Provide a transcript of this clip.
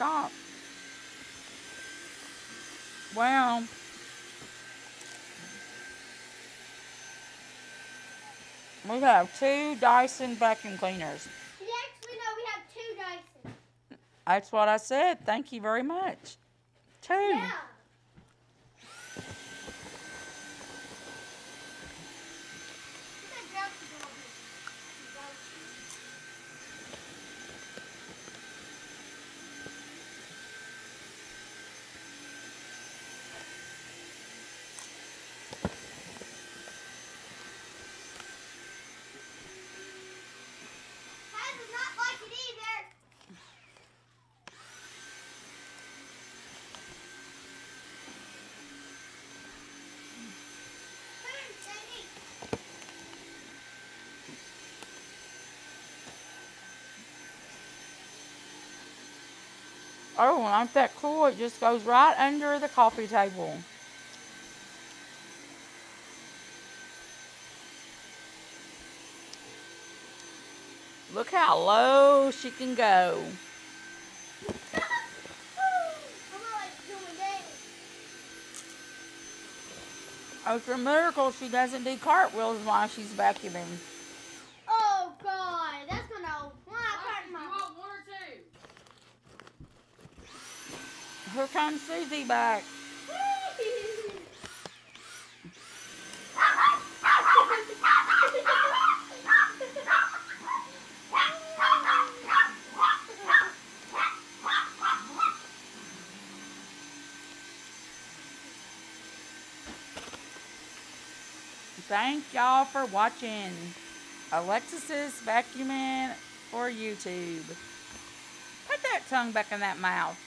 stop. Well, we have 2 Dyson vacuum cleaners. Actually, no, we have 2 Dyson. That's what I said. Thank you very much. 2. Yeah. Oh, ain't that cool? It just goes right under the coffee table. Look how low she can go. Oh, it's a miracle she doesn't do cartwheels while she's vacuuming. Oh, God. That's going to hurt my... You want 1 or 2? Here comes Susie back. Thank y'all for watching Alexis's vacuuming for YouTube. Put that tongue back in that mouth.